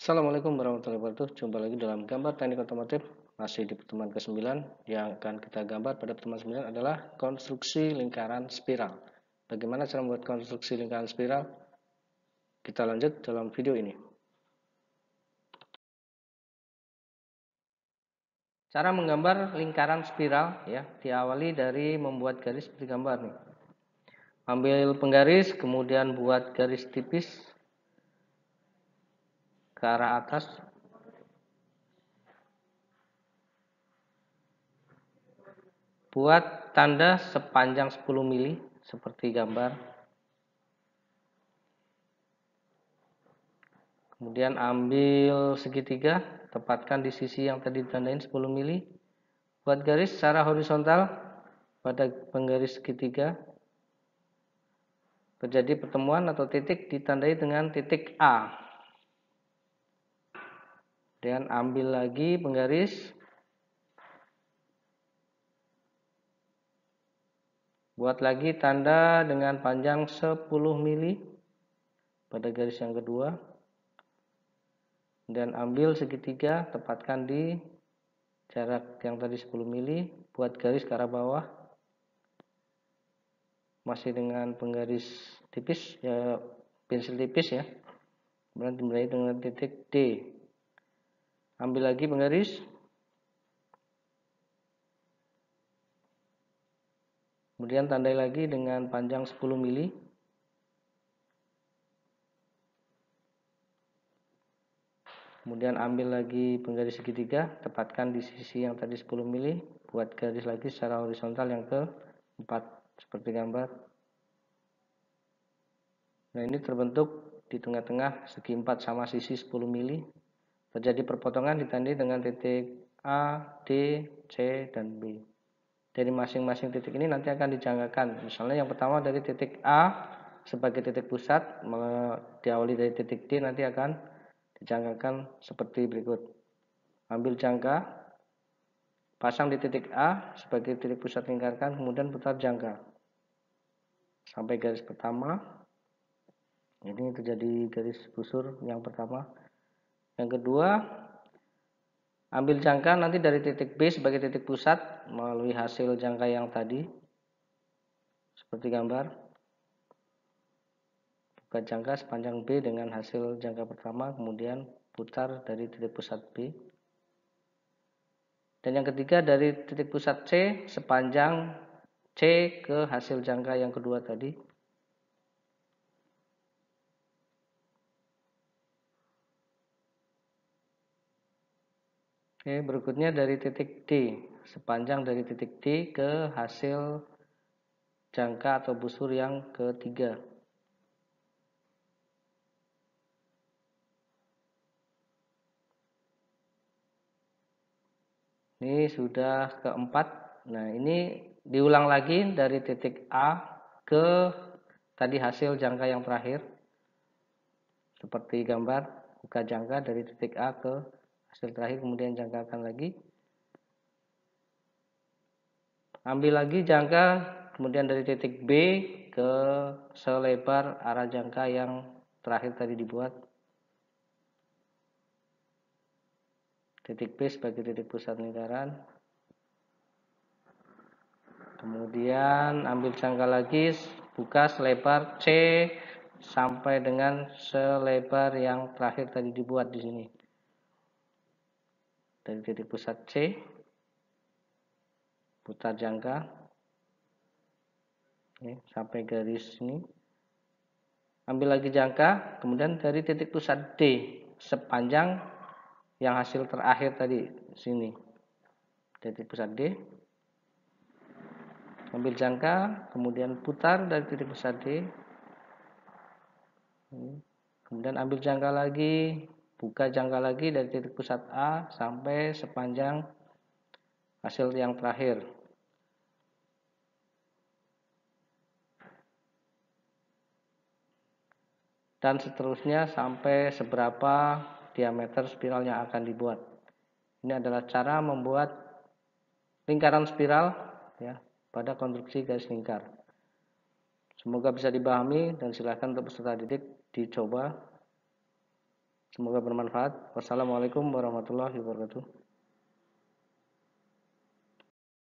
Assalamualaikum warahmatullahi wabarakatuh. Jumpa lagi dalam gambar teknik otomotif. Masih di pertemuan ke-9. Yang akan kita gambar pada pertemuan 9 adalah konstruksi lingkaran spiral. Bagaimana cara membuat konstruksi lingkaran spiral? Kita lanjut dalam video ini. Cara menggambar lingkaran spiral ya, diawali dari membuat garis seperti gambar nih. Ambil penggaris, kemudian buat garis tipis ke arah atas. Buat tanda sepanjang 10 mili seperti gambar. Kemudian ambil segitiga, tepatkan di sisi yang tadi ditandain 10 mili. Buat garis secara horizontal pada penggaris segitiga. Terjadi pertemuan atau titik ditandai dengan titik A. Kemudian ambil lagi penggaris. Buat lagi tanda dengan panjang 10 mili pada garis yang kedua. Dan ambil segitiga, tepatkan di jarak yang tadi 10 mili. Buat garis ke arah bawah. Masih dengan penggaris tipis, ya pensil tipis ya. Kemudian dimulai dengan titik D. Ambil lagi penggaris. Kemudian tandai lagi dengan panjang 10 mili. Kemudian ambil lagi penggaris segitiga, tepatkan di sisi yang tadi 10 mili, buat garis lagi secara horizontal yang keempat seperti gambar. Nah, ini terbentuk di tengah-tengah segi 4 sama sisi 10 mili. Terjadi perpotongan ditandai dengan titik A, D, C, dan B. Dari masing-masing titik ini nanti akan dijangkakan. Misalnya yang pertama dari titik A sebagai titik pusat, diawali dari titik D nanti akan dijangkakan seperti berikut. Ambil jangka, pasang di titik A sebagai titik pusat lingkarkan, kemudian putar jangka sampai garis pertama. Ini terjadi garis busur yang pertama. Yang kedua, ambil jangka nanti dari titik B sebagai titik pusat melalui hasil jangka yang tadi seperti gambar. Buka jangka sepanjang B dengan hasil jangka pertama, kemudian putar dari titik pusat B. Dan yang ketiga dari titik pusat C sepanjang C ke hasil jangka yang kedua tadi. Oke, berikutnya dari titik D, sepanjang dari titik D ke hasil jangka atau busur yang ketiga. Ini sudah keempat. Nah, ini diulang lagi dari titik A ke tadi hasil jangka yang terakhir. Seperti gambar, buka jangka dari titik A ke hasil terakhir, kemudian jangkakan lagi. Ambil lagi jangka, kemudian dari titik B ke selebar arah jangka yang terakhir tadi dibuat. Titik B sebagai titik pusat lingkaran. Kemudian ambil jangka lagi, buka selebar C sampai dengan selebar yang terakhir tadi dibuat di sini. Dari titik pusat C, putar jangka sampai garis ini. Ambil lagi jangka, kemudian dari titik pusat D sepanjang yang hasil terakhir tadi sini. Titik pusat D. Ambil jangka, kemudian putar dari titik pusat D. Kemudian ambil jangka lagi, buka jangka lagi dari titik pusat A sampai sepanjang hasil yang terakhir. Dan seterusnya sampai seberapa diameter spiral yang akan dibuat. Ini adalah cara membuat lingkaran spiral ya, pada konstruksi garis lingkar. Semoga bisa dipahami dan silakan untuk peserta didik dicoba. Semoga bermanfaat. Wassalamualaikum warahmatullahi wabarakatuh.